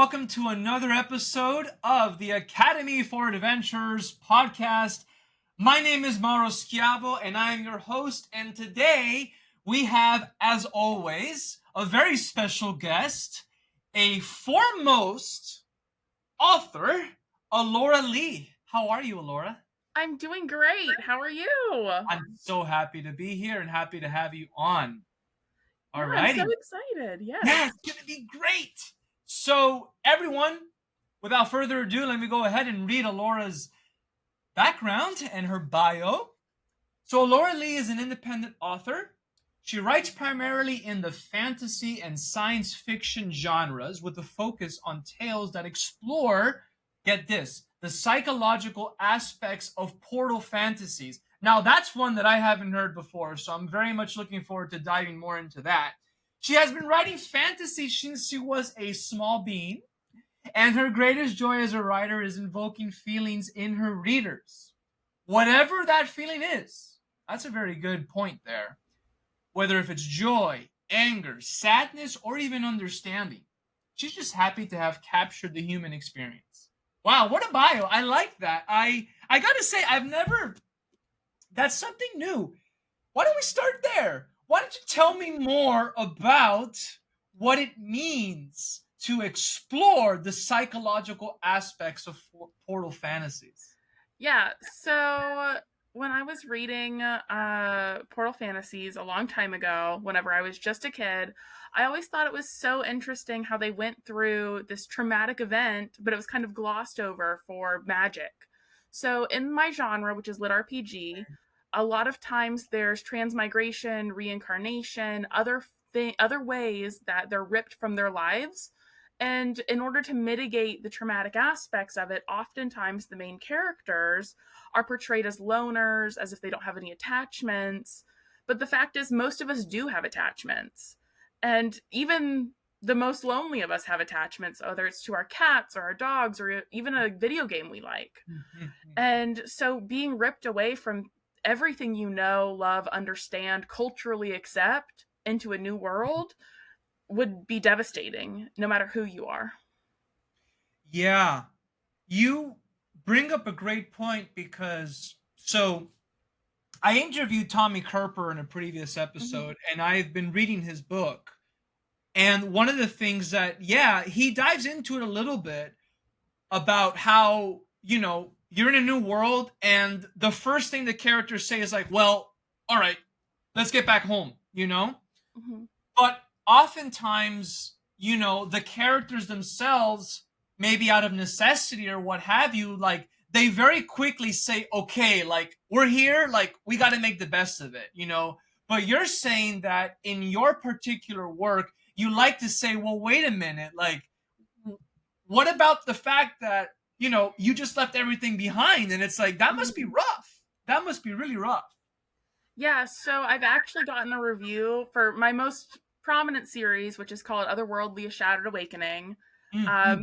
welcome to another episode of the Academy for Adventures podcast. My name is Mauro Schiavo, and I am your host. And today we have, as always, a very special guest, a foremost author, Allora Lee. How are you, Allora? I'm doing great. How are you? I'm so happy to be here and happy to have you on. Yeah, Alrighty. I'm so excited. Yes. Yeah, it's going to be great. So, everyone, without further ado, let me go ahead and read Allora's background and her bio. So, Allora Lee is an independent author. She writes primarily in the fantasy and science fiction genres with a focus on tales that explore, get this, the psychological aspects of portal fantasies. Now, that's one that I haven't heard before, so I'm very much looking forward to diving more into that. She has been writing fantasy since she was a small being, and her greatest joy as a writer is invoking feelings in her readers. Whatever that feeling is, that's a very good point there. Whether if it's joy, anger, sadness, or even understanding. She's just happy to have captured the human experience. Wow, what a bio. I like that. I gotta say, that's something new. Why don't we start there? Why don't you tell me more about what it means to explore the psychological aspects of portal fantasies? Yeah, so when I was reading Portal Fantasies a long time ago, whenever I was just a kid, I always thought it was so interesting how they went through this traumatic event, but it was kind of glossed over for magic. So in my genre, which is lit RPG, a lot of times there's transmigration, reincarnation, other ways that they're ripped from their lives. And in order to mitigate the traumatic aspects of it, oftentimes the main characters are portrayed as loners, as if they don't have any attachments. But the fact is, most of us do have attachments. And even the most lonely of us have attachments, whether it's to our cats or our dogs or even a video game we like. And so being ripped away from everything you know, love, understand, culturally accept into a new world would be devastating, no matter who you are. Yeah, you bring up a great point because, so I interviewed Tommy Kerper in a previous episode, and I've been reading his book. And one of the things that, he dives into it a little bit about how, you're in a new world, and the first thing the characters say is like, well, all right, let's get back home, But oftentimes, the characters themselves, maybe out of necessity or what have you, like, they very quickly say, okay, like, we're here, like, we got to make the best of it, But you're saying that in your particular work, you like to say, well, wait a minute, like, what about the fact that, you just left everything behind? And it's like, that must be rough. That must be really rough. Yeah, so I've actually gotten a review for my most prominent series, which is called Otherworldly: A Shattered Awakening.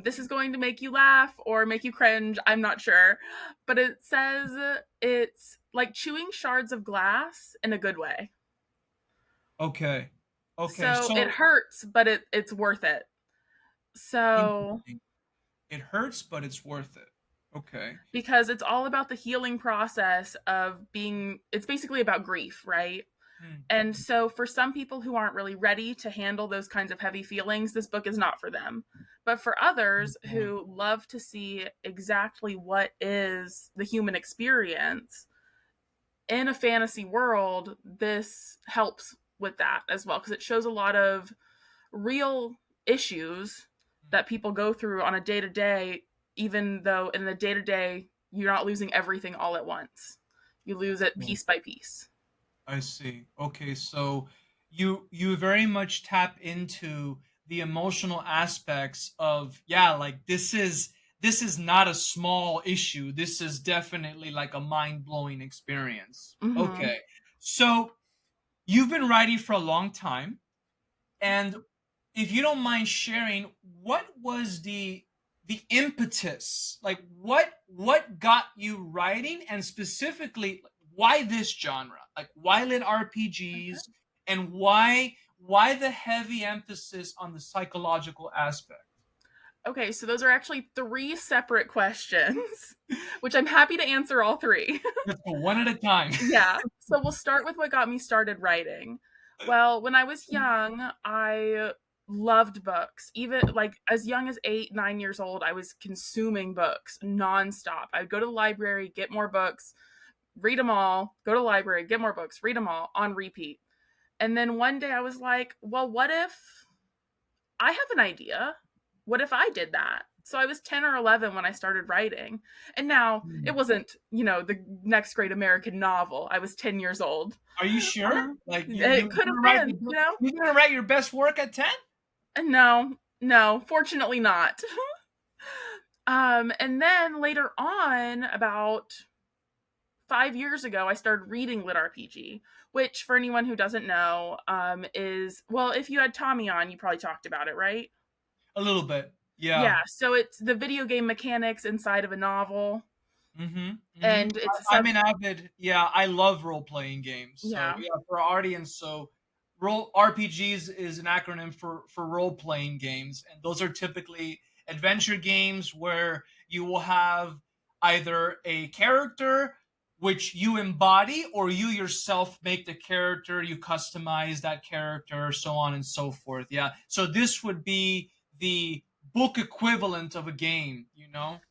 This is going to make you laugh or make you cringe, I'm not sure. But it says it's like chewing shards of glass in a good way. Okay. So it hurts, but it's worth it. So it hurts, but it's worth it. Okay. Because it's all about the healing process of it's basically about grief, right? And so for some people who aren't really ready to handle those kinds of heavy feelings, this book is not for them. But for others who love to see exactly what is the human experience in a fantasy world, this helps with that as well, because it shows a lot of real issues that people go through on a day-to-day, even though in the day-to-day you're not losing everything all at once. You lose it piece by piece. I see. Okay, so you very much tap into the emotional aspects of, like, this is not a small issue. This is definitely like a mind-blowing experience. Okay. So you've been writing for a long time, and if you don't mind sharing, what was the impetus? Like, what got you writing, and specifically, why this genre? Like, why lit RPGs, and why the heavy emphasis on the psychological aspect? Okay, so those are actually 3 separate questions, which I'm happy to answer all 3. Let's go one at a time. Yeah. So we'll start with what got me started writing. Well, when I was young, I loved books. Even like as young as 8, 9 years old, I was consuming books nonstop. I'd go to the library, get more books, read them all, go to the library, get more books, read them all on repeat. And then one day I was like, well, what if I have an idea? What if I did that? So I was 10 or 11 when I started writing. And now it wasn't, the next great American novel. I was 10 years old. Are you sure? Like it could have been, You're going to write your best work at 10? No, fortunately not. And then later on, about 5 years ago, I started reading Lit RPG, which for anyone who doesn't know, is, well, if you had Tommy on, you probably talked about it, right? A little bit. Yeah. Yeah. So it's the video game mechanics inside of a novel. And I'm an avid, I love role-playing games. So Yeah. For our audience, so RPGs is an acronym for role-playing games, and those are typically adventure games where you will have either a character which you embody, or you yourself make the character, you customize that character, so on and so forth. Yeah. So this would be the book equivalent of a game,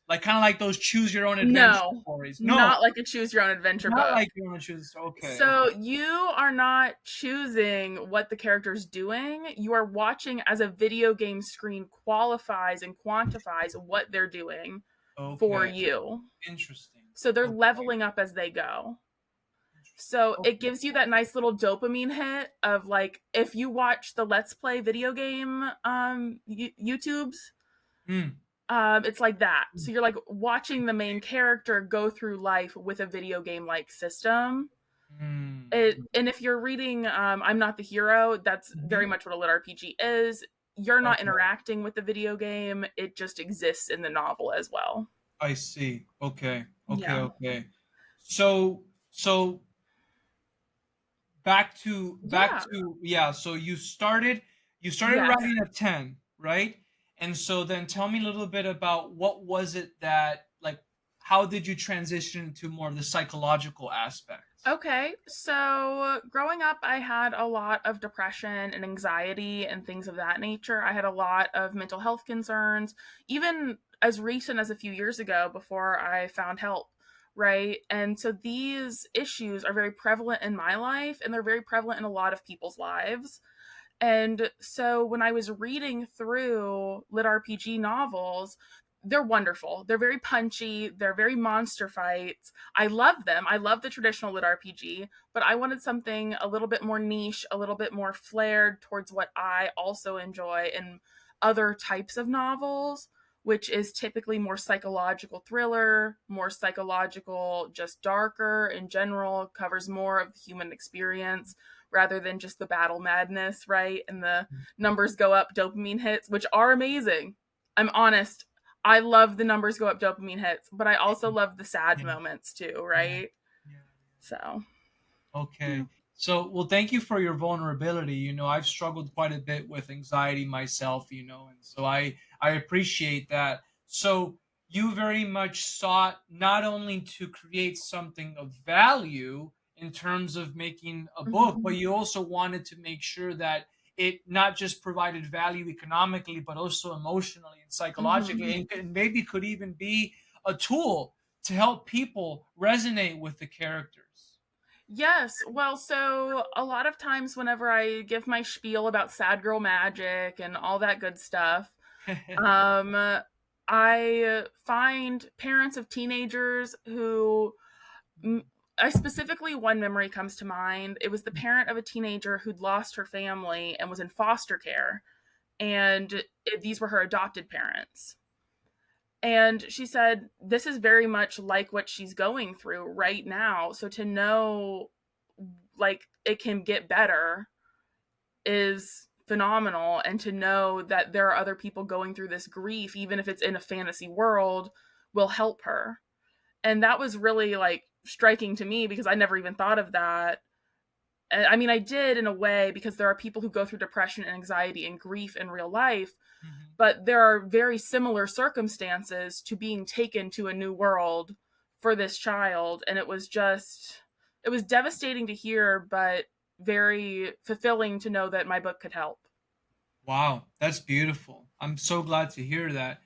like kind of like those choose your own adventure stories. No, not like a choose your own adventure book. Not like you want to choose. Okay. So you are not choosing what the character's doing. You are watching as a video game screen qualifies and quantifies what they're doing for you. Interesting. So they're leveling up as they go. So it gives you that nice little dopamine hit of like, if you watch the Let's Play video game YouTubes, it's like that. So you're like watching the main character go through life with a video game like system. And if you're reading I'm Not the Hero, that's very much what a lit RPG is. You're not interacting with the video game. It just exists in the novel as well. I see. Okay. So back to so you started writing at 10, right? And so then tell me a little bit about what was it that, like, how did you transition to more of the psychological aspect? Okay, so growing up, I had a lot of depression and anxiety and things of that nature. I had a lot of mental health concerns, even as recent as a few years ago before I found help, right? And so these issues are very prevalent in my life, and they're very prevalent in a lot of people's lives. And so when I was reading through lit RPG novels, they're wonderful. They're very punchy. They're very monster fights. I love them. I love the traditional lit RPG, but I wanted something a little bit more niche, a little bit more flared towards what I also enjoy in other types of novels, which is typically more psychological thriller, more psychological, just darker in general, covers more of the human experience rather than just the battle madness, right? And the numbers go up dopamine hits, which are amazing. I'm honest. I love the numbers go up dopamine hits, but I also love the sad moments too, right? So. Okay. So, well, thank you for your vulnerability. I've struggled quite a bit with anxiety myself, and so I appreciate that. So you very much sought not only to create something of value in terms of making a book, but you also wanted to make sure that it not just provided value economically, but also emotionally and psychologically, and maybe could even be a tool to help people resonate with the characters. Yes. Well, so a lot of times whenever I give my spiel about sad girl magic and all that good stuff, I find parents of teenagers who, I specifically, one memory comes to mind. It was the parent of a teenager who'd lost her family and was in foster care. And these were her adopted parents. And she said, this is very much like what she's going through right now. So to know, like, it can get better is phenomenal. And to know that there are other people going through this grief, even if it's in a fantasy world, will help her. And that was really, like, striking to me because I never even thought of that. I mean, I did in a way because there are people who go through depression and anxiety and grief in real life. but there are very similar circumstances to being taken to a new world for this child. And it was devastating to hear, but very fulfilling to know that my book could help. Wow, that's beautiful. I'm so glad to hear that.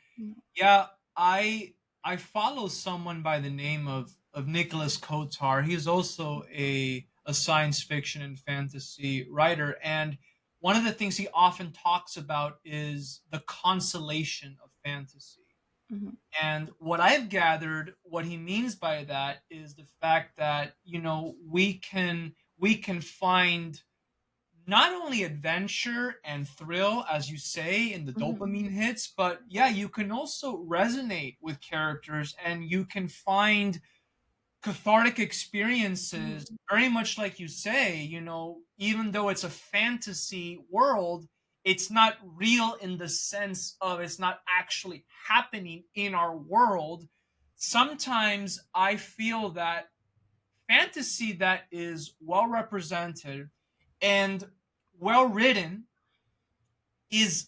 Yeah, I follow someone by the name of Nicholas Kotar. He's also a science fiction and fantasy writer, and one of the things he often talks about is the consolation of fantasy. Mm-hmm. And what I've gathered, what he means by that is the fact that, we can find not only adventure and thrill, as you say, in the Mm-hmm. dopamine hits, but yeah, you can also resonate with characters and you can find cathartic experiences, very much like you say, even though it's a fantasy world, it's not real in the sense of it's not actually happening in our world. Sometimes I feel that fantasy that is well represented and well written is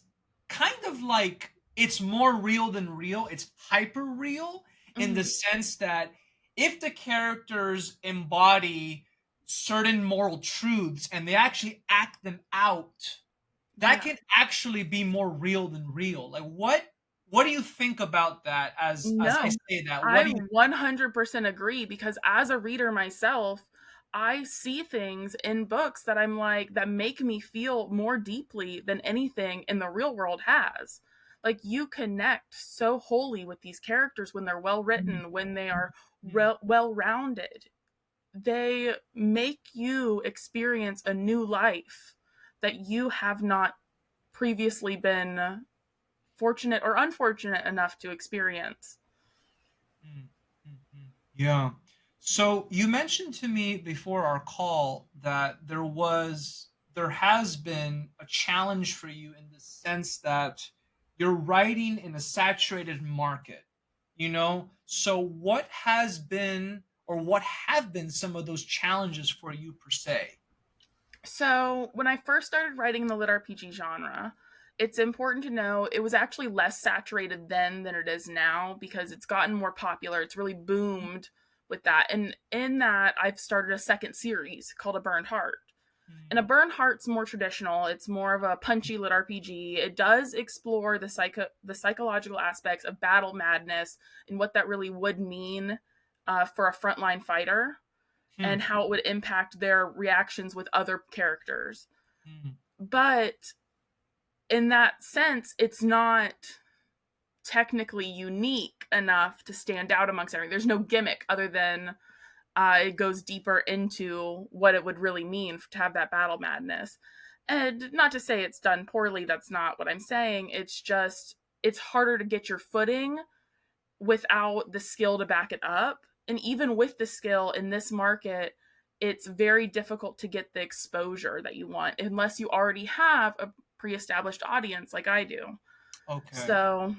kind of like it's more real than real. It's hyper real in the sense that if the characters embody certain moral truths and they actually act them out, that can actually be more real than real. Like what do you think about that as I No, say that? What I do you 100% agree, because as a reader myself, I see things in books that I'm like, that make me feel more deeply than anything in the real world has. Like, you connect so wholly with these characters when they're well written, when they are well rounded. They make you experience a new life that you have not previously been fortunate or unfortunate enough to experience. Yeah. So you mentioned to me before our call that there has been a challenge for you in the sense that you're writing in a saturated market, So what has been or what have been some of those challenges for you per se? So, when I first started writing the lit RPG genre, it's important to know it was actually less saturated then than it is now, because it's gotten more popular. It's really boomed with that. And in that, I've started a second series called A Burned Heart. And A Burned Heart's more traditional. It's more of a punchy lit RPG. It does explore the psychological aspects of battle madness and what that really would mean for a frontline fighter, and how it would impact their reactions with other characters. But in that sense, it's not technically unique enough to stand out amongst everything. There's no gimmick other than it goes deeper into what it would really mean to have that battle madness. And not to say it's done poorly, that's not what I'm saying. It's just, it's harder to get your footing without the skill to back it up. And even with the skill in this market, it's very difficult to get the exposure that you want unless you already have a pre-established audience like I do. Okay. So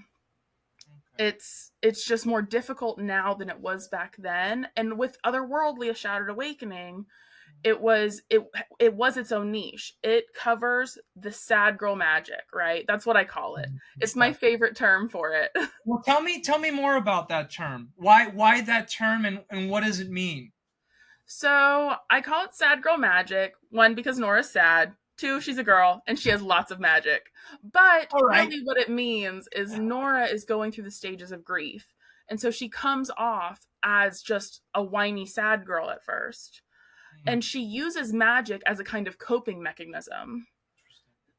it's just more difficult now than it was back then. And with Otherworldly: A Shattered Awakening, it was its own niche. It covers the sad girl magic, right? That's what I call it. It's my favorite term for it. Well, tell me more about that term. Why that term and what does it mean? So I call it sad girl magic. One, because Nora's sad. Two, she's a girl and she has lots of magic. But really what it means is Nora is going through the stages of grief. And so she comes off as just a whiny sad girl at first. And she uses magic as a kind of coping mechanism.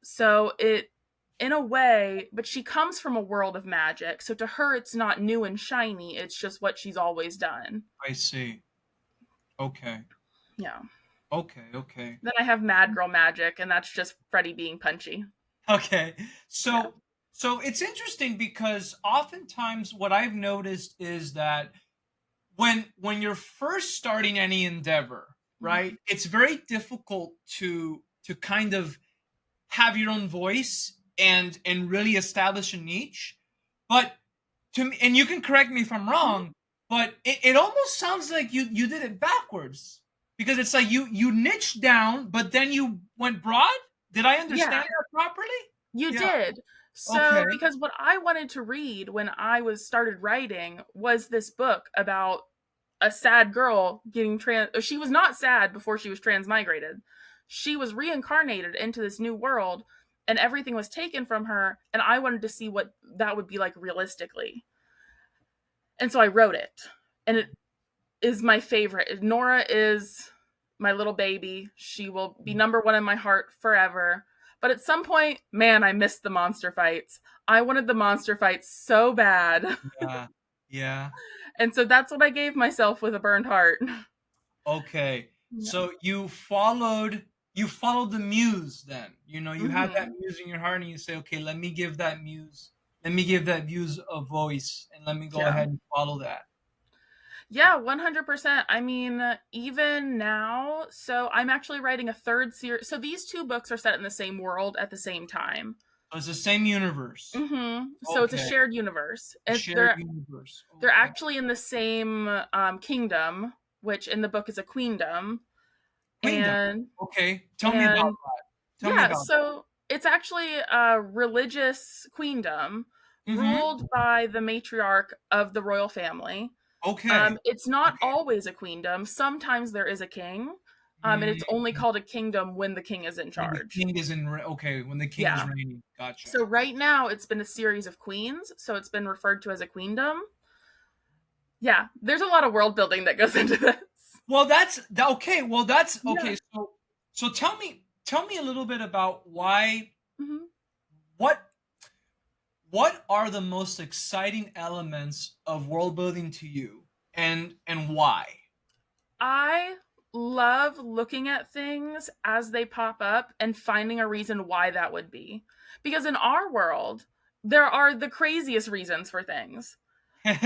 So it, in a way, but she comes from a world of magic. So to her, it's not new and shiny. It's just what she's always done. I see. Okay. Yeah. Okay. Then I have Mad Girl Magic, and that's just Freddy being punchy. Okay. So it's interesting because oftentimes what I've noticed is that when you're first starting any endeavor, right, it's very difficult to kind of have your own voice and really establish a niche. But to me, and you can correct me if I'm wrong, but it almost sounds like you did it backwards, because it's like you niched down, but then you went broad. Did I understand that properly? You did. So, Okay. because what I wanted to read when I was started writing was this book about a sad girl getting she was not sad before she was transmigrated. She was reincarnated into this new world and everything was taken from her, and I wanted to see what that would be like realistically. And so I wrote it. And it is my favorite. Nora is my little baby. She will be number one in my heart forever. But at some point, man, I missed the monster fights. I wanted the monster fights so bad. Yeah. Yeah. And so that's what I gave myself with a burned heart. Okay. Yeah. So you followed the muse then. You had that Mm-hmm. muse in your heart and you say, okay, let me give that muse a voice and let me go Yeah. ahead and follow that. Yeah, 100%. I mean, even now, so I'm actually writing a third series. So these two books are set in the same world at the same time. So it's the same universe. So it's a Okay. shared universe. A It's shared universe. they're Okay. actually in the same kingdom, which in the book is a queendom. Queendom. And Okay. Tell me about and that. Tell me yeah, about so it's actually a religious queendom that. ruled by the matriarch of the royal family. Okay. It's not Okay. always a queendom. Sometimes there is a king, and Mm, it's only called a kingdom when the king is in when the charge. king is okay, when the king is Yeah. reigning. Gotcha. So right now it's been a series of queens, so it's been referred to as a queendom. Yeah, there's a lot of world building that goes into this. Well, okay. Well, that's Yeah. okay. So tell me a little bit about hmm what what are the most exciting elements of world building to you, and why? I love looking at things as they pop up and finding a reason why that would be. Because in our world, there are the craziest reasons for things.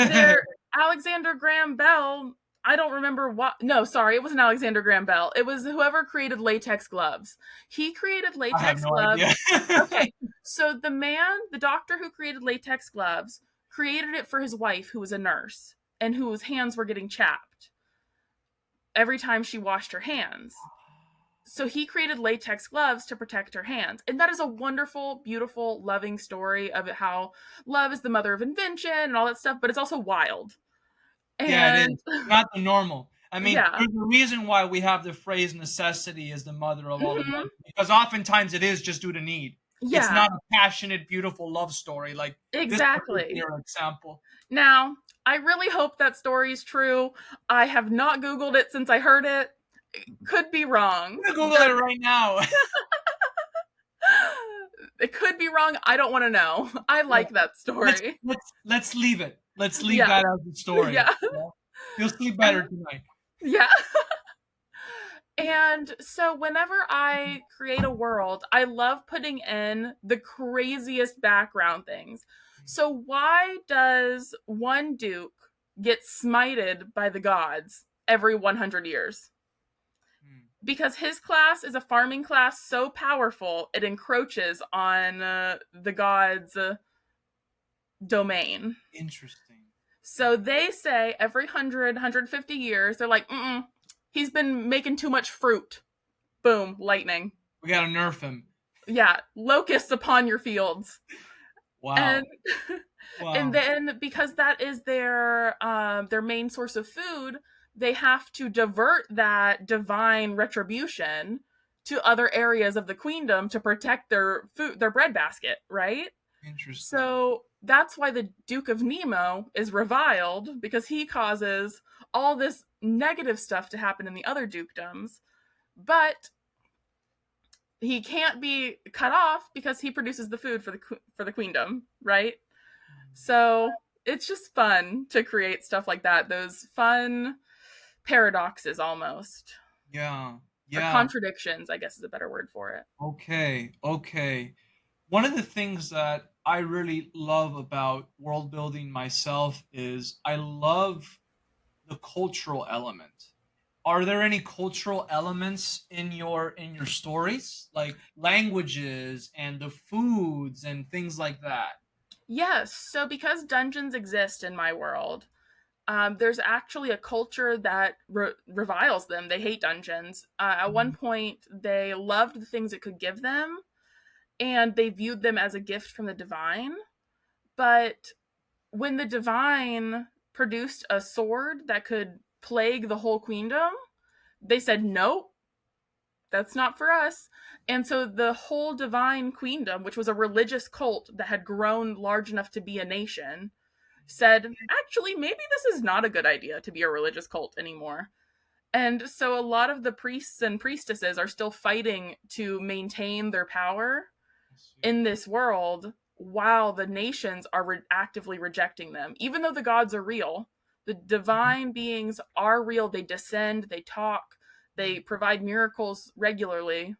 There, Alexander Graham Bell, I don't remember what. No, sorry, it wasn't Alexander Graham Bell. It was whoever created latex gloves. He created I have latex no idea. gloves. Okay, so the doctor who created latex gloves, created it for his wife, who was a nurse and whose hands were getting chapped every time she washed her hands. So he created latex gloves to protect her hands. And that is a wonderful, beautiful, loving story of how love is the mother of invention and all that stuff, but it's also wild. Yeah, it And is. Not the normal. I mean, yeah. there's a reason why we have the phrase necessity is the mother of all hmm invention. Because oftentimes it is just due to need. It's Yeah, not a passionate, beautiful love story like this exactly. particular example. Now, I really hope that story is true. I have not Googled it since I heard it. Could be wrong. I'm gonna Google it right now. It could be wrong. I don't want to know. I Yeah. like that Let's story. let's leave it. Let's leave Yeah. that as the story. Yeah. Yeah. You'll sleep better tonight. Yeah. And so whenever I create a world, I love putting in the craziest background things. So why does one duke get smited by the gods every 100 years? Hmm. Because his class is a farming class so powerful it encroaches on the gods' domain. Interesting. So they say every 150 years, they're like, he's been making too much fruit. Boom, lightning. We gotta nerf him. Yeah, locusts upon your fields. Wow. And Wow. and then because that is their main source of food, they have to divert that divine retribution to other areas of the queendom to protect their food, their breadbasket, right? Interesting. So that's why the Duke of Nemo is reviled, because he causes all this negative stuff to happen in the other dukedoms, but he can't be cut off because he produces the food for the queendom, right? So it's just fun to create stuff like that. Those fun paradoxes almost. Yeah. Or Yeah. contradictions, I guess is a better word for it. Okay. Okay. One of the things that I really love about world building myself is I love the cultural element. Are there any cultural elements in your stories, like languages and the foods and things like that? Yes, so because dungeons exist in my world, there's actually a culture that reviles them. They hate dungeons. At one point, they loved the things it could give them, and they viewed them as a gift from the divine. But when the divine produced a sword that could plague the whole queendom, they said, nope, that's not for us. And so the whole divine queendom, which was a religious cult that had grown large enough to be a nation, said, actually, maybe this is not a good idea to be a religious cult anymore. And so a lot of the priests and priestesses are still fighting to maintain their power in this world while the nations are actively rejecting them. Even though the gods are real, the divine beings are real. They descend, they talk, they provide miracles regularly.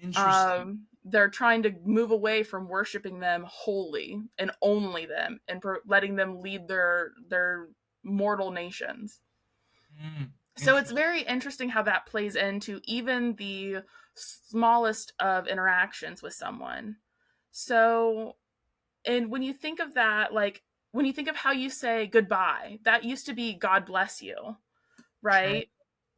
Interesting. They're trying to move away from worshiping them wholly and only them, and letting them lead their mortal nations. So it's very interesting how that plays into even the smallest of interactions with someone. So, and when you think of that, like when you think of how you say goodbye, that used to be God bless you, right?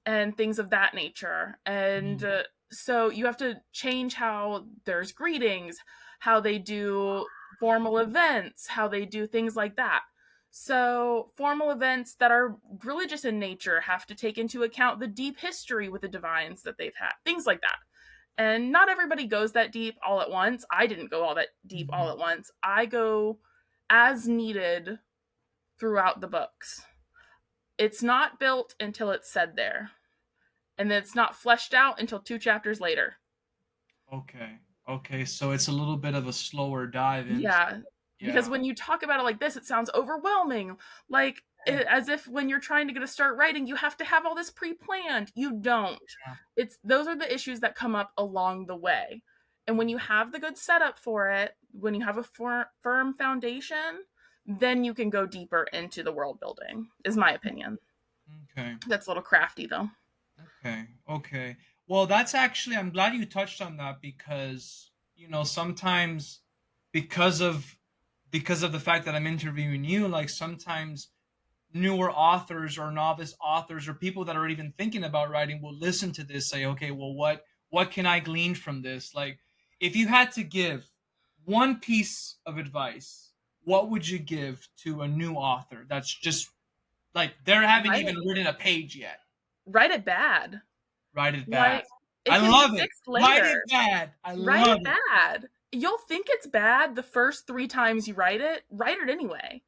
And things of that nature. And so you have to change how there's greetings, how they do formal events, how they do things like that. So formal events that are religious in nature have to take into account the deep history with the divines that they've had, things like that. And not everybody goes that deep all at once. I didn't go all that deep all at once. I go as needed throughout the books. It's not built until it's said there. And then it's not fleshed out until 2 chapters later. Okay, so it's a little bit of a slower dive into. Yeah. Because when you talk about it like this, it sounds overwhelming. Like, as if when you're trying to get to start writing, you have to have all this pre-planned. You don't. Those are the issues that come up along the way. And when you have the good setup for it, when you have a firm foundation, then you can go deeper into the world building, is my opinion. Okay. That's a little crafty, though. Okay. Well, that's actually, I'm glad you touched on that, because, sometimes because of the fact that I'm interviewing you, like sometimes newer authors or novice authors or people that are even thinking about writing will listen to this, say, okay, well, what can I glean from this? Like, if you had to give one piece of advice, what would you give to a new author that's just like they haven't even written a page yet? Write it bad. Write it bad. I love it. Write it bad. Write it bad. You'll think it's bad the first 3 times you write it. Write it anyway.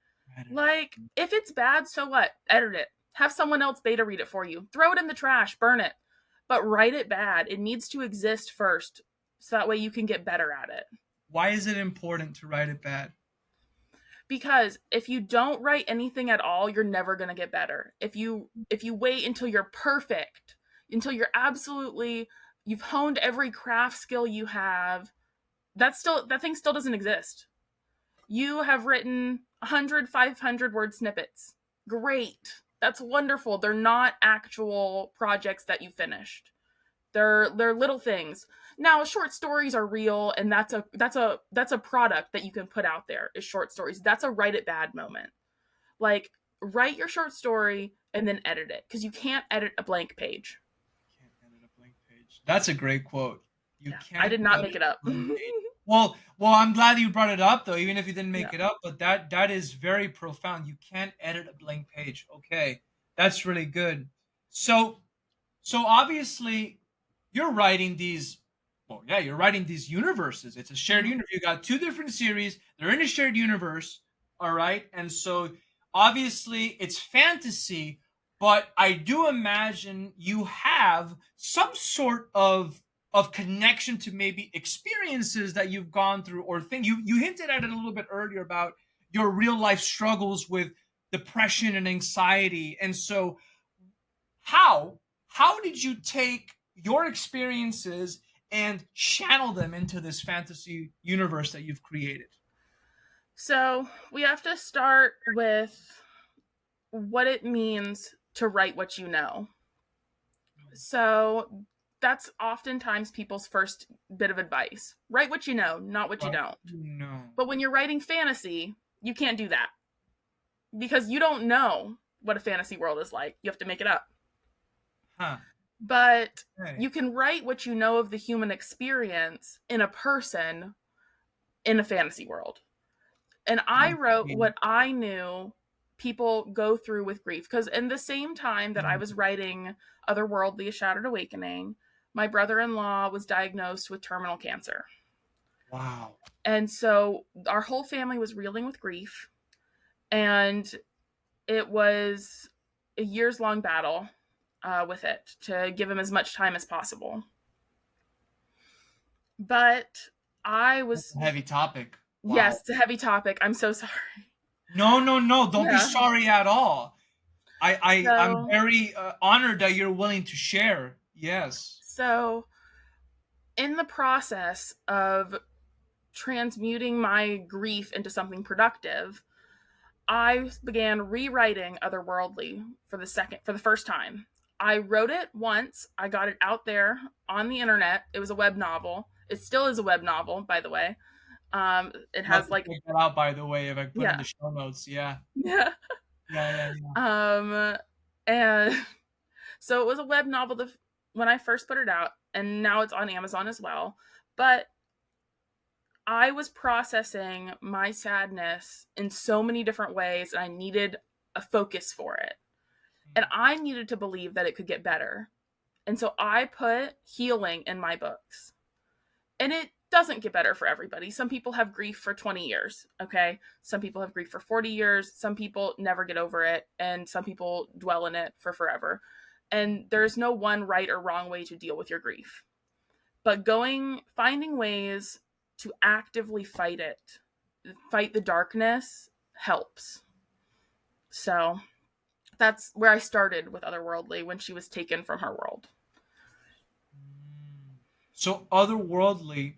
Like, if it's bad, so what? Edit it. Have someone else beta read it for you. Throw it in the trash. Burn it. But write it bad. It needs to exist first, so that way you can get better at it. Why is it important to write it bad? Because if you don't write anything at all, you're never going to get better. If you wait until you're perfect, until you're you've honed every craft skill you have, that thing still doesn't exist. You have written 100, 500 word snippets. Great. That's wonderful. They're not actual projects that you finished. They're little things. Now, short stories are real, and that's a product that you can put out there, is short stories. That's a write it bad moment. Like, write your short story and then edit it, because you can't edit a blank page. That's a great quote. I did not make it up. Well, I'm glad you brought it up, though, even if you didn't make it up. But that is very profound. You can't edit a blank page. Okay, that's really good. So obviously, you're writing these. Well, yeah, you're writing these universes. It's a shared universe. You got 2 different series. They're in a shared universe. All right, and so obviously it's fantasy, but I do imagine you have some sort of connection to maybe experiences that you've gone through, or things. You hinted at it a little bit earlier about your real life struggles with depression and anxiety. And so how did you take your experiences and channel them into this fantasy universe that you've created? So we have to start with what it means to write what you know. So that's oftentimes people's first bit of advice. Write what you know, not what you don't. No. But when you're writing fantasy, you can't do that, because you don't know what a fantasy world is like. You have to make it up. Huh. But Okay. you can write what you know of the human experience in a person in a fantasy world. And I I wrote see. what I knew people go through with grief. Because in the same time that I was writing Otherworldly, A Shattered Awakening, my brother in law was diagnosed with terminal cancer. Wow. And so our whole family was reeling with grief. And it was a years long battle with it to give him as much time as possible. But I That's was, a heavy topic. yes, Wow. it's a heavy topic. I'm so sorry. No, no, no. Don't be Yeah. sorry at all. I'm So, very honored that you're willing to share. Yes. so in the process of transmuting my grief into something productive, I began rewriting Otherworldly for the first time. I wrote it once, I got it out there on the internet. It was a web novel. It still is a web novel, by the way. It I'll have has to like, check that out, by the way, if I put in yeah. the show notes. Yeah. Yeah. Yeah, yeah, yeah. And so it was a web novel when I first put it out, and now it's on Amazon as well. But I was processing my sadness in so many different ways, and I needed a focus for it. And I needed to believe that it could get better. And so I put healing in my books. And it doesn't get better for everybody. Some people have grief for 20 years, okay? Some people have grief for 40 years. Some people never get over it. And some people dwell in it for forever. And there's no one right or wrong way to deal with your grief. But finding ways to actively fight it, fight the darkness, helps. So that's where I started with Otherworldly when she was taken from her world. So, otherworldly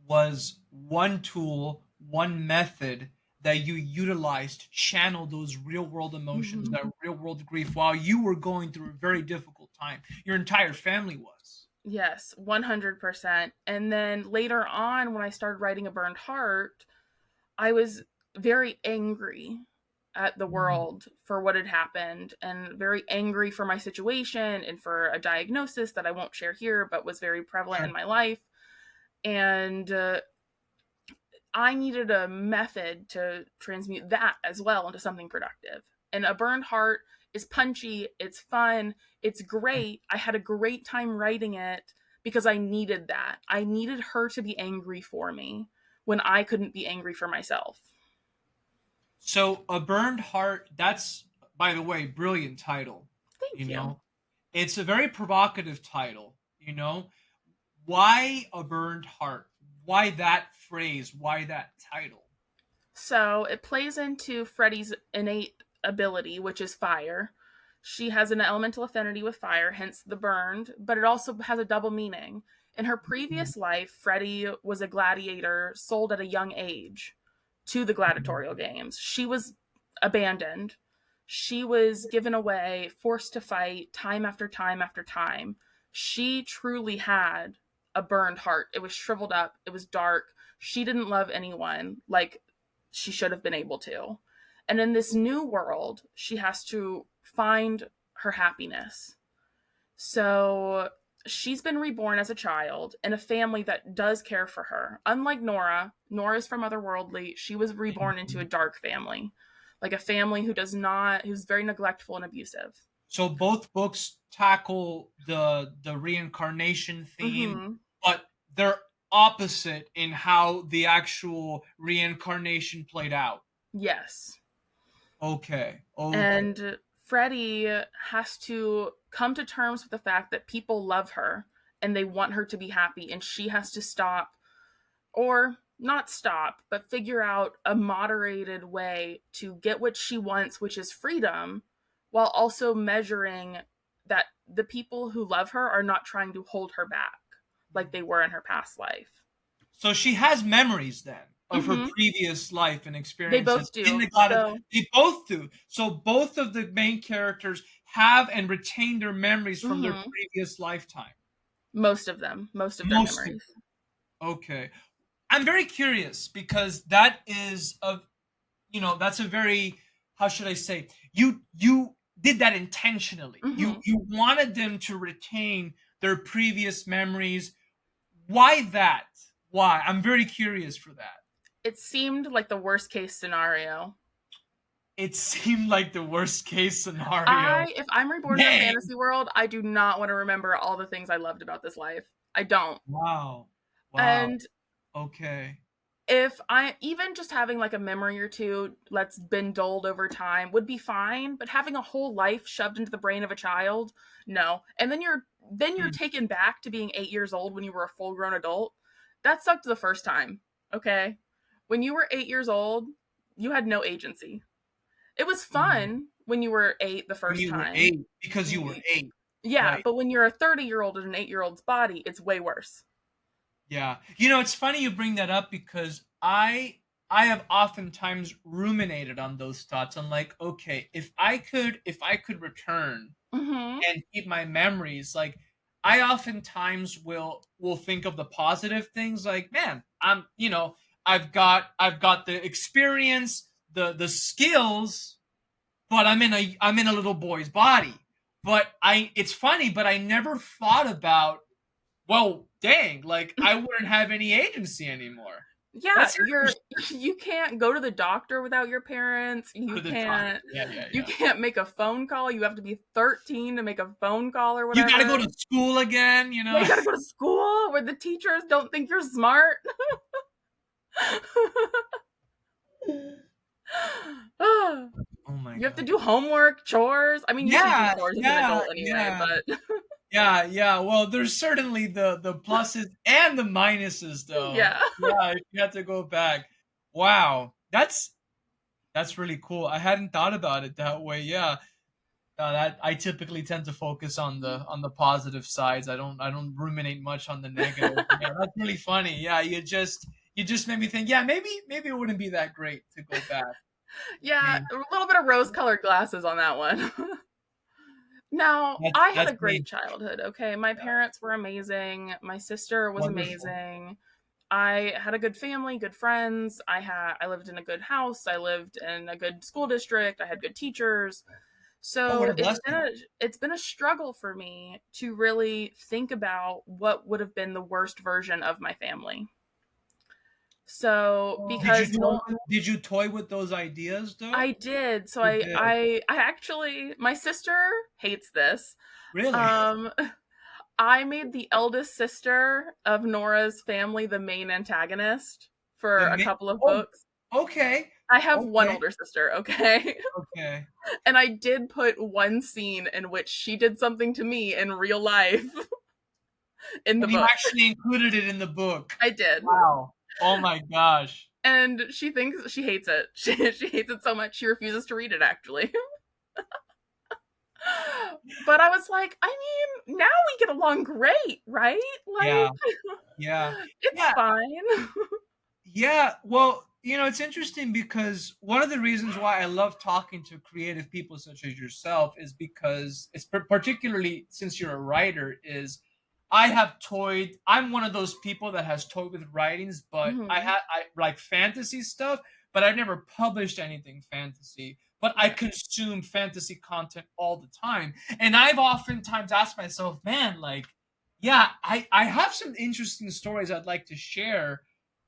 was one tool, one method that you utilized to channel those real world emotions, Mm-hmm. that real world grief while you were going through a very difficult time. Your entire family was. Yes, 100%. And then later on, when I started writing A Burned Heart, I was very angry at the Mm. world for what had happened and very angry for my situation and for a diagnosis that I won't share here, but was very prevalent in Sure. my life. And I needed a method to transmute that as well into something productive. And A Burned Heart is punchy, it's fun, it's great. I had a great time writing it because I needed that. I needed her to be angry for me when I couldn't be angry for myself. So, A Burned Heart, that's, by the way, brilliant title. You Thank you. know, it's a very provocative title. Why A Burned Heart? Why that phrase? Why that title? So it plays into Freddie's innate ability, which is fire. She has an elemental affinity with fire, hence the burned, but it also has a double meaning. In her previous life, Freddie was a gladiator sold at a young age to the gladiatorial games. She was abandoned. She was given away, forced to fight time after time after time. She truly had a burned heart. It was shriveled up, it was dark. She didn't love anyone like she should have been able to. And in this new world, she has to find her happiness. So she's been reborn as a child in a family that does care for her. Unlike Nora's from Otherworldly. She was reborn into a dark family, like a family who's very neglectful and abusive. So both books tackle the reincarnation theme, Mm-hmm. but they're opposite in how the actual reincarnation played out. Yes. Okay. Okay. And Freddie has to come to terms with the fact that people love her and they want her to be happy, and she has to stop, or not stop, but figure out a moderated way to get what she wants, which is freedom, while also measuring that the people who love her are not trying to hold her back like they were in her past life. So she has memories then of her Mm-hmm. previous life and They experiences both in do. the God. So, They both do. So both of the main characters have and retain their memories from their mm-hmm. previous lifetime. Most of them, most of their Most of memories. Okay. I'm very curious because that is a that's a very, how should I say, you did that intentionally. Mm-hmm. You wanted them to retain their previous memories. Why that? Why? I'm very curious for that. It seemed like the worst case scenario. It seemed like the worst case scenario. If I'm reborn in a Dang. fantasy world, I do not want to remember all the things I loved about this life. I don't. Wow. Wow. And Okay. if I even just having like a memory or two that's been dulled over time would be fine, but having a whole life shoved into the brain of a child, no. And then you're taken back to being 8 years old when you were a full grown adult. That sucked the first time. Okay. When you were 8 years old, you had no agency. It was fun when you were 8 the first You were time. 8 because you were 8. Yeah, Right. but when you're a 30-year-old in an 8-year-old's body, it's way worse. Yeah. It's funny you bring that up because I have oftentimes ruminated on those thoughts. I'm like, okay, if I could return Mm-hmm. and keep my memories, like I oftentimes will think of the positive things, like, man, I've got the experience, the skills, but I'm in a little boy's body. But it's funny, but I never thought about, well, dang, like I wouldn't have any agency anymore. Yeah, That's you can't go to the doctor without your parents. You can't you can't make a phone call. You have to be 13 to make a phone call or whatever. You gotta go to school again, Yeah, you gotta go to school where the teachers don't think you're smart. Oh my God. You have to do homework, chores. I mean, you should do chores as an adult anyway, but yeah. Well, there's certainly the pluses and the minuses, though. Yeah. If you have to go back. Wow, that's really cool. I hadn't thought about it that way. Yeah, that I typically tend to focus on the positive sides. I don't ruminate much on the negative. Yeah, that's really funny. Yeah, you just made me think. Yeah, maybe it wouldn't be that great to go back. Yeah, a little bit of rose-colored glasses on that one. Now, I had a great childhood, okay? My parents were amazing. My sister was amazing. I had a good family, good friends. I lived in a good house. I lived in a good school district. I had good teachers. So it's been a struggle for me to really think about what would have been the worst version of my family. So because did you toy with those ideas though? I did. So I actually, my sister hates this. Really? I made the eldest sister of Nora's family the main antagonist for a couple of books. Okay. I have one older sister, okay? Okay. And I did put one scene in which she did something to me in real life in the book. You actually included it in the book. I did. Wow. Oh my gosh. And she hates it. She hates it so much she refuses to read it, actually. But I was like, I mean, now we get along great, right? Like, yeah. It's fine. Yeah, well, it's interesting because one of the reasons why I love talking to creative people such as yourself is because, it's particularly since you're a writer, is I'm one of those people that has toyed with writings, but I like fantasy stuff, but I've never published anything fantasy. But I consume fantasy content all the time. And I've oftentimes asked myself, man, like, yeah, I have some interesting stories I'd like to share,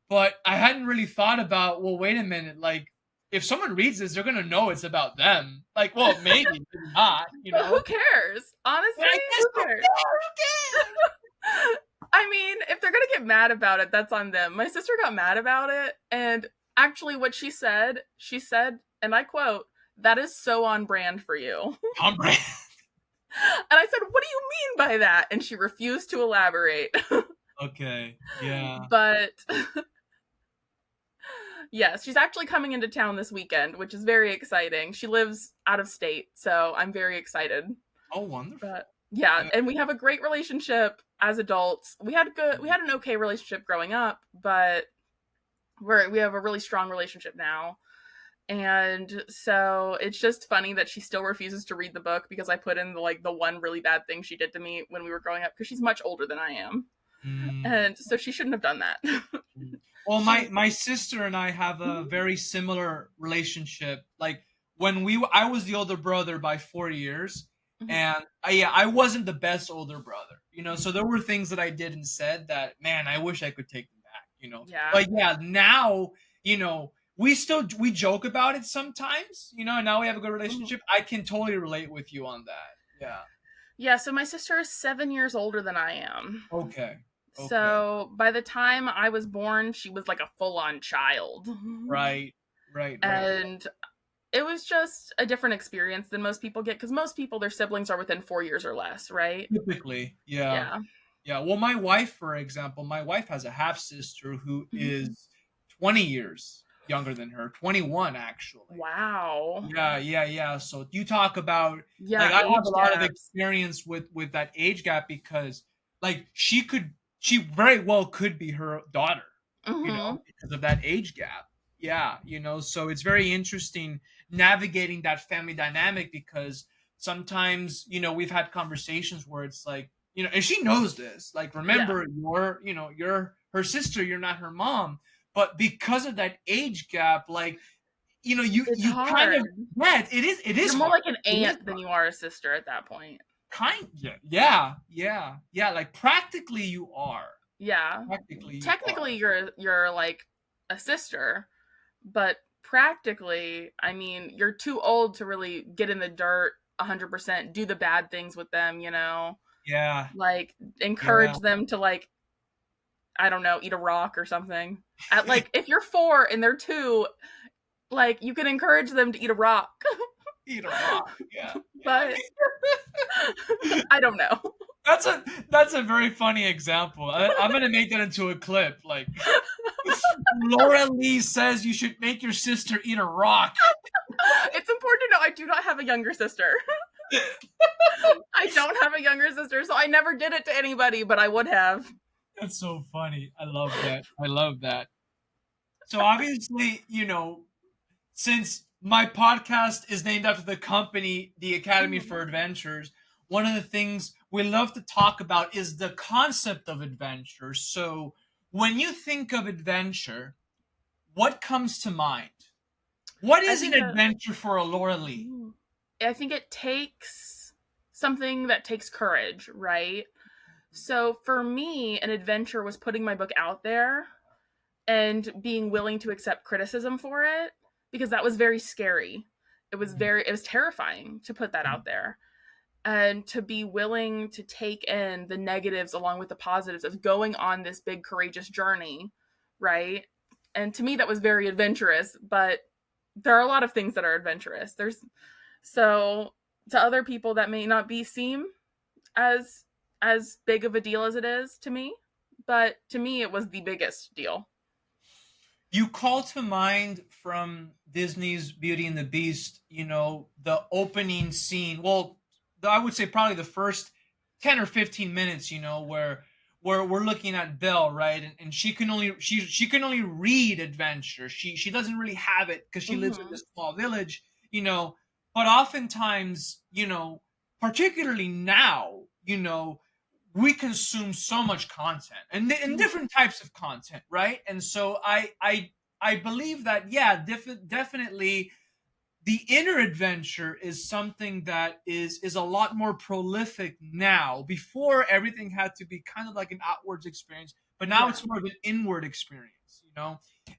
but I hadn't really thought about, well, wait a minute, like, if someone reads this, they're going to know it's about them. Like, well, maybe, maybe not, But who cares? Honestly, who cares? I mean, if they're going to get mad about it, that's on them. My sister got mad about it, and actually what she said, and I quote, "That is so on brand for you." On brand. And I said, "What do you mean by that?" And she refused to elaborate. Okay, yeah. But yes, she's actually coming into town this weekend, which is very exciting. She lives out of state, so I'm very excited. Oh, wonderful. But yeah, and we have a great relationship as adults. We had an okay relationship growing up, but we have a really strong relationship now. And so it's just funny that she still refuses to read the book because I put in the one really bad thing she did to me when we were growing up, because she's much older than I am. And so she shouldn't have done that. Well, my sister and I have a very similar relationship. Like, I was the older brother by 4 years, Mhm. and I wasn't the best older brother, so there were things that I did and said that, man, I wish I could take them back. Yeah. But yeah, now, we joke about it sometimes, and now we have a good relationship. I can totally relate with you on that. Yeah. Yeah, so my sister is 7 years older than I am. Okay. So by the time I was born, she was like a full-on child. Right. And it was just a different experience than most people get, because most people, their siblings are within 4 years or less, right? Typically, yeah. Yeah. Yeah. Well, my wife, for example, has a half sister who is 20 years younger than her, 21 actually. Wow. Yeah. So you talk about, Yeah, like, I have age a lot of gaps. experience with that age gap, because, like, she very well could be her daughter, because of that age gap. Yeah, so it's very interesting navigating that family dynamic, because sometimes, we've had conversations where it's like, and she knows this, like, remember, you're her sister, you're not her mom. But because of that age gap, like, It's you kind hard. of, yeah, it is You're more hard. like an aunt than you are a sister at that point. Yeah, like, practically you are. Yeah. Practically you Technically, are. you're like a sister, but practically, I mean, you're too old to really get in the dirt 100%, do the bad things with them, Yeah. like encourage them to, like, I don't know, eat a rock or something. At, like, if you're 4 and they're 2, like, you can encourage them to eat a rock. Eat a rock. Yeah. But I don't know. That's a very funny example. I'm gonna make that into a clip. Like, Allora Lee says you should make your sister eat a rock. It's important to know I do not have a younger sister. I don't have a younger sister, so I never did it to anybody, but I would have. That's so funny. I love that. So obviously, since my podcast is named after the company, the Academy for Adventures, one of the things we love to talk about is the concept of adventure. So when you think of adventure, what comes to mind? What is an adventure for Allora Lee? I think it takes something that takes courage, right? So for me, an adventure was putting my book out there and being willing to accept criticism for it, because that was very scary. It was terrifying to put that out there, and to be willing to take in the negatives along with the positives of going on this big courageous journey, right? And to me that was very adventurous, but there are a lot of things that are adventurous. So to other people that may not seem as big of a deal as it is to me, but to me it was the biggest deal. You call to mind from Disney's Beauty and the Beast, the opening scene. Well, I would say probably the first 10 or 15 minutes, where we're looking at Belle, right? And she can only read adventure. She doesn't really have it because she lives in this small village, but oftentimes, particularly now, we consume so much content and different types of content, right? And so I believe that, yeah, definitely the inner adventure is something that is a lot more prolific now. Before, everything had to be kind of like an outwards experience, but now it's more of an inward experience,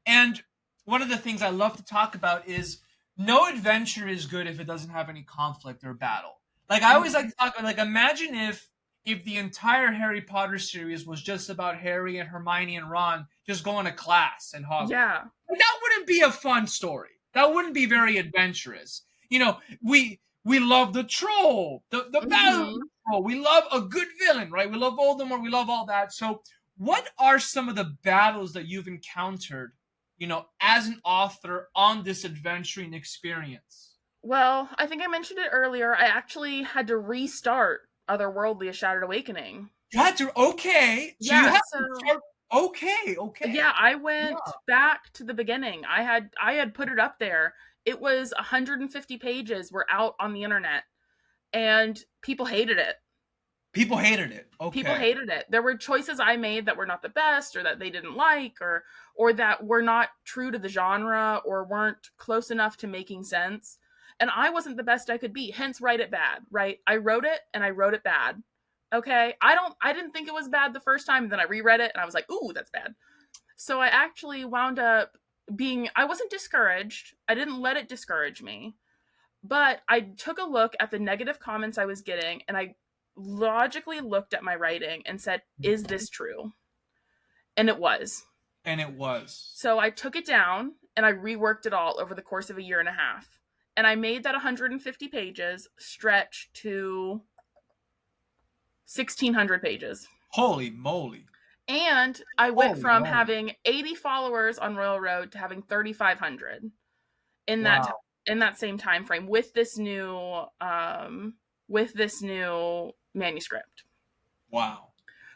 And one of the things I love to talk about is no adventure is good if it doesn't have any conflict or battle. Like, I always like to talk about, like, imagine if the entire Harry Potter series was just about Harry and Hermione and Ron just going to class and Hogwarts. Yeah. That wouldn't be a fun story. That wouldn't be very adventurous. We love the troll, the battle of the troll. We love a good villain, right? We love Voldemort. We love all that. So what are some of the battles that you've encountered, as an author on this adventuring experience? Well, I think I mentioned it earlier. I actually had to restart Otherworldly: A Shattered Awakening. You had to, okay. So yeah, you have to start, okay. Yeah, I went back to the beginning. I had put it up there. It was 150 pages were out on the internet, and people hated it. People hated it. Okay. People hated it. There were choices I made that were not the best, or that they didn't like, or that were not true to the genre, or weren't close enough to making sense. And I wasn't the best I could be, hence write it bad, right? I wrote it and I wrote it bad. Okay. I didn't think it was bad the first time, and then I reread it and I was like, ooh, that's bad. So I actually wound up I wasn't discouraged. I didn't let it discourage me, but I took a look at the negative comments I was getting, and I logically looked at my writing and said, is this true? And it was. And it was. So I took it down and I reworked it all over the course of a year and a half. And I made that 150 pages stretch to 1,600 pages. Holy moly. And I went from having 80 followers on Royal Road to having 3,500 in that same time frame with this new manuscript. Wow.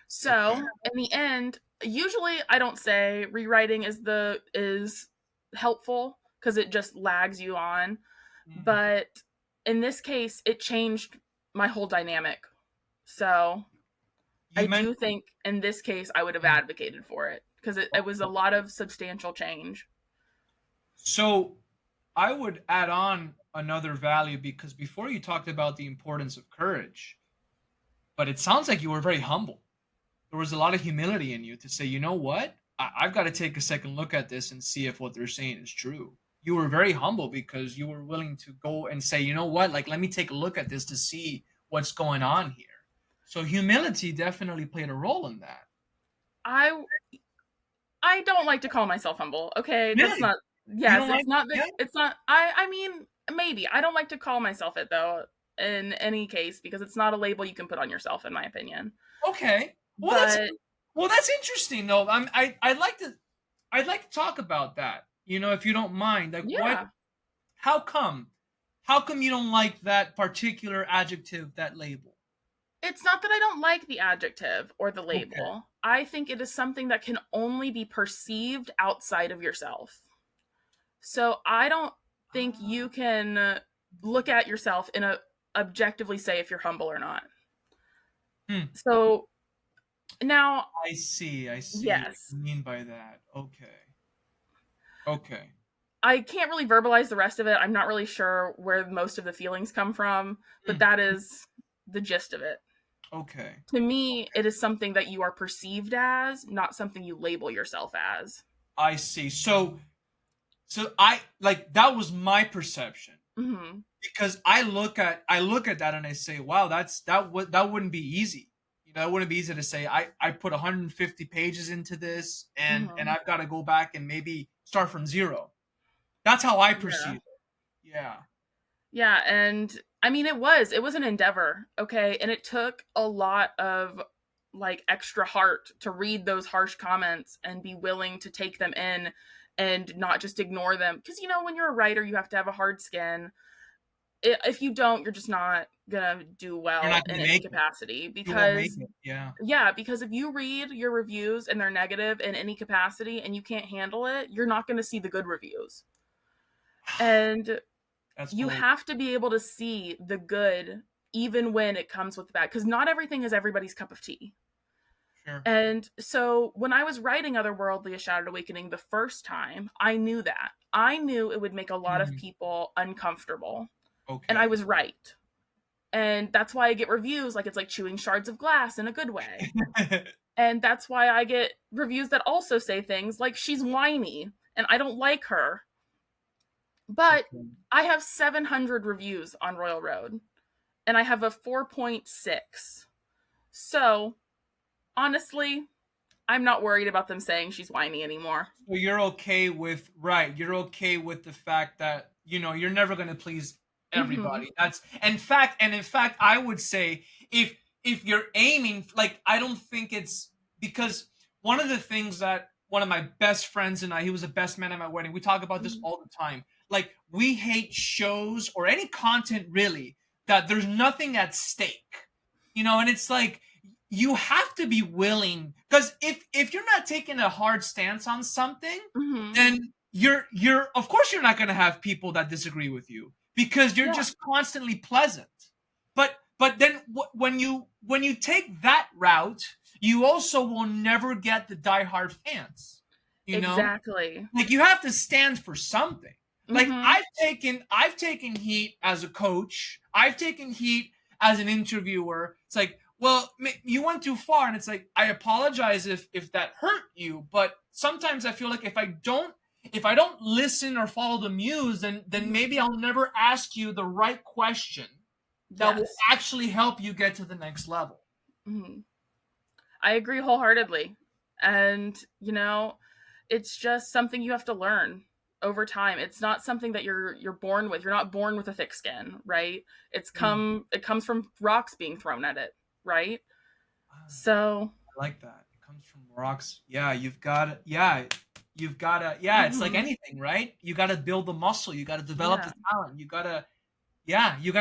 So in the end, usually I don't say rewriting is helpful because it just lags you on. Mm-hmm. But in this case, it changed my whole dynamic. So I do think in this case, I would have advocated for it because it was a lot of substantial change. So I would add on another value, because before you talked about the importance of courage, but it sounds like you were very humble. There was a lot of humility in you to say, you know what? I've got to take a second look at this and see if what they're saying is true. You were very humble because you were willing to go and say, you know what? Like, let me take a look at this to see what's going on here. So humility definitely played a role in that. I don't like to call myself humble. Okay, really? That's not. Yes, it's not. It's not. I mean, maybe I don't like to call myself it though. In any case, because it's not a label you can put on yourself, in my opinion. Okay. Well, that's interesting though. I'd like to talk about that. You know, if you don't mind, like what? How come you don't like that particular adjective, that label? It's not that I don't like the adjective or the label. Okay. I think it is something that can only be perceived outside of yourself. So I don't think you can look at yourself and objectively say if you're humble or not. So now I see yes. what you mean by that. Okay. I can't really verbalize the rest of it. I'm not really sure where most of the feelings come from, but that is the gist of it. Okay. To me, it is something that you are perceived as, not something you label yourself as. I see. So I like, that was my perception. Mm-hmm. Because I look at that and I say, wow, that wouldn't be easy. You know, it wouldn't be easy to say I put 150 pages into this and I've got to go back and maybe start from zero. That's how I perceive it. Yeah. Yeah, and I mean it was an endeavor, okay? And it took a lot of like extra heart to read those harsh comments and be willing to take them in and not just ignore them. Because you know, when you're a writer, you have to have a hard skin. If you don't, you're just not gonna do well in any capacity. Because because if you read your reviews and they're negative in any capacity and you can't handle it, you're not gonna see the good reviews. And you have to be able to see the good even when it comes with the bad, because not everything is everybody's cup of tea. Sure. And so when I was writing Otherworldly: A Shattered Awakening the first time, I knew that. I knew it would make a lot of people uncomfortable. Okay. And I was right. And that's why I get reviews like it's like chewing shards of glass in a good way. And that's why I get reviews that also say things like she's whiny and I don't like her. But I have 700 reviews on Royal Road and I have a 4.6. So honestly, I'm not worried about them saying she's whiny anymore. So you're okay with the fact that, you know, you're never going to please everybody. That's in fact I would say if you're aiming, like, I don't think it's, because one of the things that one of my best friends and I, he was the best man at my wedding, we talk about this all the time. Like, we hate shows or any content really that there's nothing at stake, you know. And it's like, you have to be willing, because if you're not taking a hard stance on something, then you're of course you're not going to have people that disagree with you, because you're just constantly pleasant. But then when you take that route, you also will never get the diehard fans. You know? Exactly. Like, you have to stand for something. Like Mm-hmm. I've taken heat as a coach. I've taken heat as an interviewer. It's like, well, you went too far, and it's like, I apologize if that hurt you, but sometimes I feel like if I don't listen or follow the muse, then maybe I'll never ask you the right question that will Yes. actually help you get to the next level. Mm-hmm. I agree wholeheartedly. And, it's just something you have to learn over time. It's not something that you're born with. You're not born with a thick skin, right? It comes from rocks being thrown at it, right? So, I like that. It comes from rocks. Yeah, you've got to, it's like mhm, anything, right? You got to build the muscle, you got to develop yeah, the talent, you got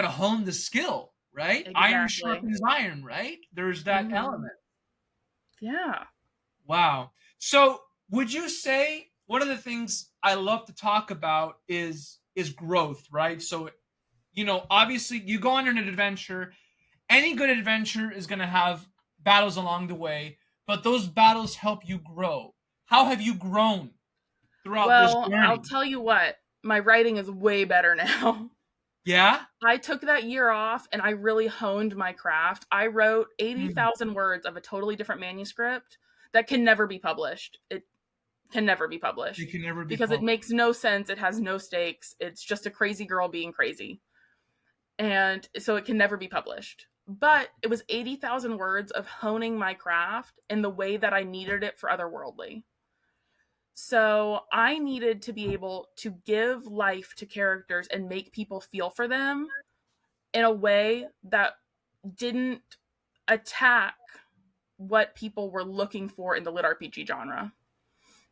to hone the skill, right? Iron exactly. sharpens iron, right? There's that Mhm. element. Yeah. Wow. So, would you say one of the things I love to talk about is growth, right? So, obviously you go on an adventure. Any good adventure is going to have battles along the way, but those battles help you grow. How have you grown throughout this Well, I'll journey? tell you what, my writing is way better now. Yeah? I took that year off and I really honed my craft. I wrote Mm, 80,000 words of a totally different manuscript that can never be published. It can never be it published can never be because it published. makes no sense. It has no stakes. It's just a crazy girl being crazy. And so it can never be published. But it was 80,000 words of honing my craft in the way that I needed it for Otherworldly. So I needed to be able to give life to characters and make people feel for them in a way that didn't attack what people were looking for in the lit RPG genre.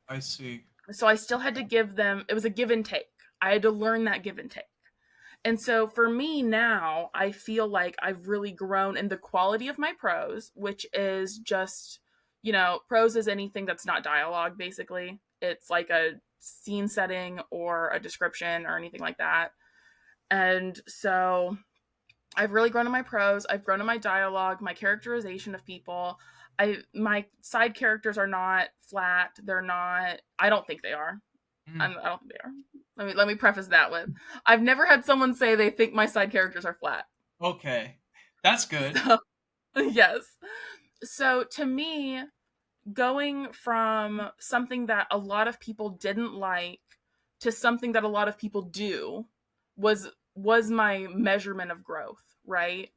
I see. So I still had to give them, it was a give and take. I had to learn that give and take. And so for me now, I feel like I've really grown in the quality of my prose, which is just, prose is anything that's not dialogue, basically. It's like a scene setting or a description or anything like that. And so I've really grown in my prose. I've grown in my dialogue, my characterization of people. My side characters are not flat. They're not. I don't think they are. Mm, I don't think they are. Let me preface that with I've never had someone say they think my side characters are flat. okay. That's good. So yes. So to me, going from something that a lot of people didn't like to something that a lot of people do was my measurement of growth, right?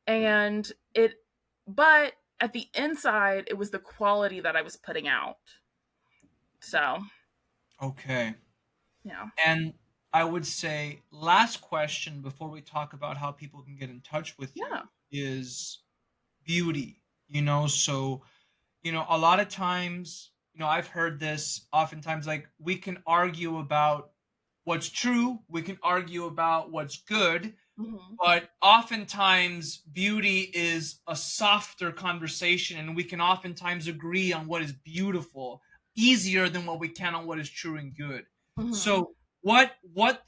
And it but at the inside it was the quality that I was putting out. So, Okay. yeah. And I would say last question before we talk about how people can get in touch with you Yeah. is beauty. So a lot of times, I've heard this oftentimes, like, we can argue about what's true, we can argue about what's good, Mhm. but oftentimes beauty is a softer conversation, and we can oftentimes agree on what is beautiful easier than what we can on what is true and good. Mhm. So what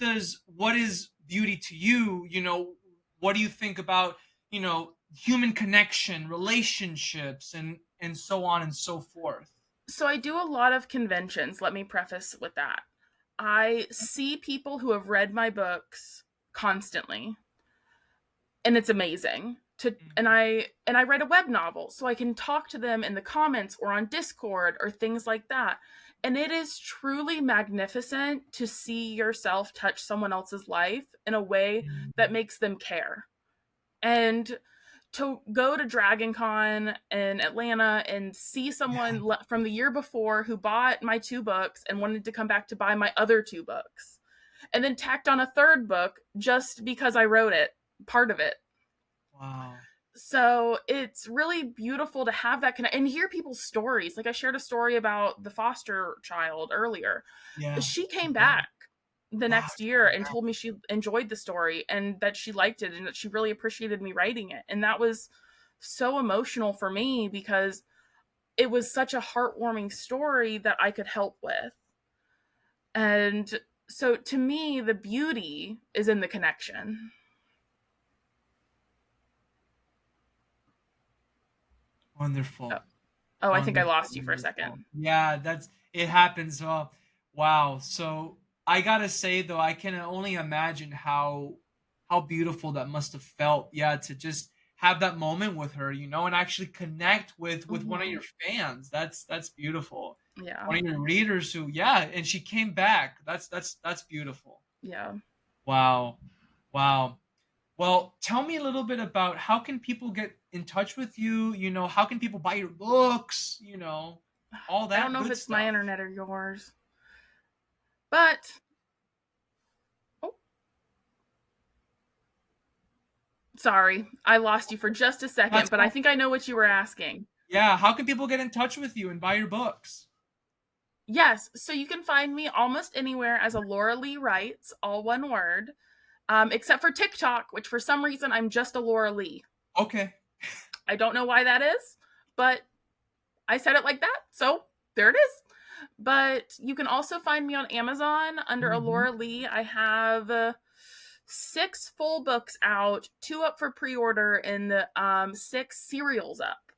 is beauty to you? What do you think about, human connection, relationships, and so on and so forth? So I do a lot of conventions. Let me preface with that. I see people who have read my books constantly, and it's amazing. And I write a web novel, so I can talk to them in the comments or on Discord or things like that. And it is truly magnificent to see yourself touch someone else's life in a way that Mhm. makes them care. And to go to Dragon Con in Atlanta and see Yeah. someone from the year before who bought my 2 books and wanted to come back to buy my other 2 books, and then tacked on a third book just because I wrote it, part of it. Wow. So it's really beautiful to have that connect and hear people's stories. Like I shared a story about the foster child earlier. Yeah. She came Yeah. back the Wow. next year and told me she enjoyed the story and that she liked it and that she really appreciated me writing it. And that was so emotional for me because it was such a heartwarming story that I could help with. And so to me, the beauty is in the connection. Oh, Wonderful. I think I Wonderful. lost you for a second. Wonderful. Yeah, it happens. Wow. So I gotta say though, I can only imagine how beautiful that must have felt. Yeah, to just have that moment with her, and actually connect with one of Mhm. your fans. That's beautiful. Yeah. One of your readers who, yeah, and she came back. That's beautiful. Yeah. Wow. Wow. Well, tell me a little bit about how can people get in touch with you? How can people buy your books? All I don't that know if good it's my stuff. internet or yours, but oh, sorry, I lost you for just a second, That's but I fine. think I know what you were asking. Yeah, how can people get in touch with you and buy your books? Yes, so you can find me almost anywhere as Allora Lee Writes, all one word, except for TikTok, which for some reason I'm just Allora Lee. Okay. I don't know why that is, but I said it like that, so there it is. But you can also find me on Amazon under Mhm. Allora Lee. I have 6 full books out, 2 up for pre-order, and the 6 serials up.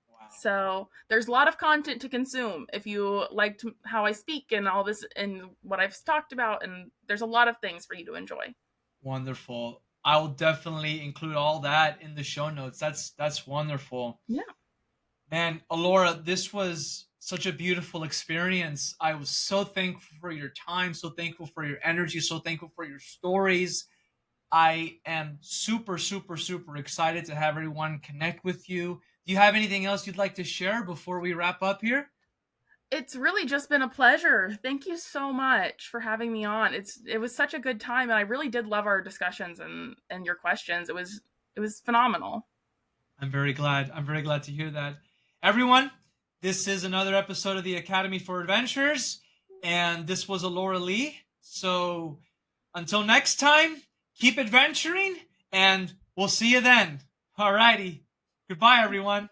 Wow. So there's a lot of content to consume if you liked how I speak and all this and what I've talked about, and there's a lot of things for you to enjoy. Wonderful. I will definitely include all that in the show notes. That's wonderful. Yeah. Man, Alora, this was such a beautiful experience. I was so thankful for your time, so thankful for your energy, so thankful for your stories. I am super, super, super excited to have everyone connect with you. Do you have anything else you'd like to share before we wrap up here? It's really just been a pleasure. Thank you so much for having me on. It was such a good time, and I really did love our discussions and your questions. It was phenomenal. I'm very glad. I'm very glad to hear that. Everyone, this is another episode of the Academy for Adventures, and this was Allora Lee. So until next time, keep adventuring, and we'll see you then. Alrighty. Goodbye, everyone.